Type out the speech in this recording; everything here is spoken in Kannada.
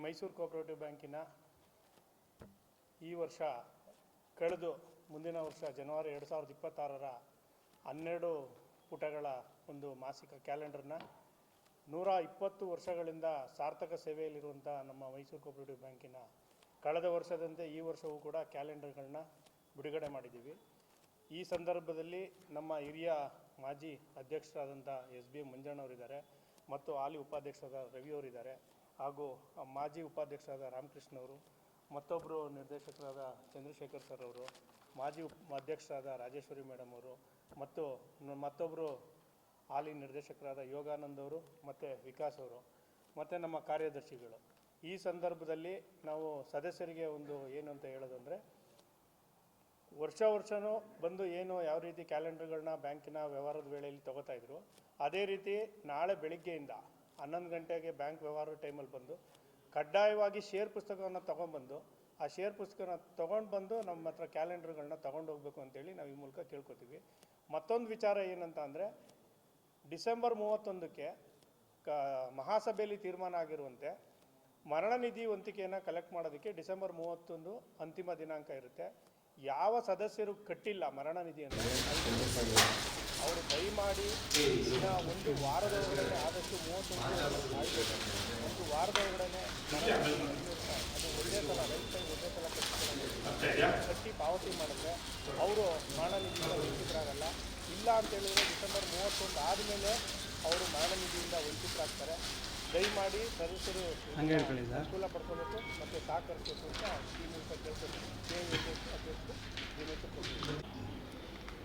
ಮೈಸೂರು ಕೋಆಪರೇಟಿವ್ ಬ್ಯಾಂಕಿನ ಈ ವರ್ಷ ಕಳೆದು ಮುಂದಿನ ವರ್ಷ ಜನವರಿ 2026ರ 12 ಪುಟಗಳ ಒಂದು ಮಾಸಿಕ ಕ್ಯಾಲೆಂಡರ್ನ 120 ವರ್ಷಗಳಿಂದ ಸಾರ್ಥಕ ಸೇವೆಯಲ್ಲಿರುವಂಥ ನಮ್ಮ ಮೈಸೂರು ಕೋಆಪರೇಟಿವ್ ಬ್ಯಾಂಕಿನ ಕಳೆದ ವರ್ಷದಂತೆ ಈ ವರ್ಷವೂ ಕೂಡ ಕ್ಯಾಲೆಂಡರ್ಗಳನ್ನ ಬಿಡುಗಡೆ ಮಾಡಿದ್ದೀವಿ. ಈ ಸಂದರ್ಭದಲ್ಲಿ ನಮ್ಮ ಹಿರಿಯ ಮಾಜಿ ಅಧ್ಯಕ್ಷರಾದಂಥ SB ಮಂಜಣ್ಣವರಿದ್ದಾರೆ ಮತ್ತು ಹಾಲಿ ಉಪಾಧ್ಯಕ್ಷರಾದ ರವಿಯವರಿದ್ದಾರೆ ಹಾಗೂ ಮಾಜಿ ಉಪಾಧ್ಯಕ್ಷರಾದ ರಾಮಕೃಷ್ಣ ಅವರು, ಮತ್ತೊಬ್ಬರು ನಿರ್ದೇಶಕರಾದ ಚಂದ್ರಶೇಖರ್ ಸರ್ ಅವರು, ಮಾಜಿ ಅಧ್ಯಕ್ಷರಾದ ರಾಜೇಶ್ವರಿ ಮೇಡಮ್ ಅವರು ಮತ್ತು ಮತ್ತೊಬ್ಬರು ಹಾಲಿ ನಿರ್ದೇಶಕರಾದ ಯೋಗಾನಂದ್ ಅವರು ಮತ್ತು ವಿಕಾಸ್ ಅವರು ಮತ್ತು ನಮ್ಮ ಕಾರ್ಯದರ್ಶಿಗಳು. ಈ ಸಂದರ್ಭದಲ್ಲಿ ನಾವು ಸದಸ್ಯರಿಗೆ ಒಂದು ಏನು ಅಂತ ಹೇಳೋದಂದರೆ, ವರ್ಷವೂ ಬಂದು ಏನು ಯಾವ ರೀತಿ ಕ್ಯಾಲೆಂಡರ್ಗಳನ್ನ ಬ್ಯಾಂಕಿನ ವ್ಯವಹಾರದ ವೇಳೆಯಲ್ಲಿ ತೊಗೋತಾಯಿದ್ರು, ಅದೇ ರೀತಿ ನಾಳೆ ಬೆಳಿಗ್ಗೆಯಿಂದ 11 ಗಂಟೆಗೆ ಬ್ಯಾಂಕ್ ವ್ಯವಹಾರ ಟೈಮಲ್ಲಿ ಬಂದು ಕಡ್ಡಾಯವಾಗಿ ಶೇರ್ ಪುಸ್ತಕವನ್ನು ತೊಗೊಂಡ್ಬಂದು ಆ ಶೇರ್ ಪುಸ್ತಕನ ತೊಗೊಂಡು ಬಂದು ನಮ್ಮ ಹತ್ರ ಕ್ಯಾಲೆಂಡರ್ಗಳನ್ನ ತೊಗೊಂಡು ಹೋಗಬೇಕು ಅಂತೇಳಿ ನಾವು ಈ ಮೂಲಕ ಕೇಳ್ಕೊತೀವಿ. ಮತ್ತೊಂದು ವಿಚಾರ ಏನಂತ ಅಂದರೆ, ಡಿಸೆಂಬರ್ 31ಕ್ಕೆ ಮಹಾಸಭೆಯಲ್ಲಿ ತೀರ್ಮಾನ ಆಗಿರುವಂತೆ ಮರಣ ನಿಧಿ ವಂತಿಕೆಯನ್ನು ಕಲೆಕ್ಟ್ ಮಾಡೋದಕ್ಕೆ ಡಿಸೆಂಬರ್ 31 ಅಂತಿಮ ದಿನಾಂಕ ಇರುತ್ತೆ. ಯಾವ ಸದಸ್ಯರು ಕಟ್ಟಿಲ್ಲ ಮರಣ ನಿಧಿಯನ್ನು ಅವರು ದಯಮಾಡಿ ಒಂದು ವಾರದ ಒಳಗಡೆ ಆದಷ್ಟು 31 ಒಂದು ವಾರದ ಒಳಗಡೆ ಅದು ಒಂದೇ ಸಲ ರೈಟ್ ಟೈಮ್ ಒಂದೇ ಸಲ ಕಟ್ಟಿ ಪಾವತಿ ಮಾಡಿದ್ರೆ ಅವರು ಮರಣ ನಿಧಿಯಿಂದ ವಂಚಿತರಾಗಲ್ಲ. ಇಲ್ಲ ಅಂತೇಳಿದರೆ ಡಿಸೆಂಬರ್ 31 ಆದಮೇಲೆ ಅವರು ಮರಣ ನಿಧಿಯಿಂದ ವಂಚಿತರಾಗ್ತಾರೆ. ದಯಮಾಡಿ ಸದಸ್ಯರು ಅನುಕೂಲ ಪಡ್ಕೋಬೇಕು ಮತ್ತು ಸಹಕರಿಸಬೇಕು ಅಂತ ಈ ಮೂಲಕ ಕೇಳ್ಕೊಳ್ತೀನಿ. ಅಧ್ಯಕ್ಷರು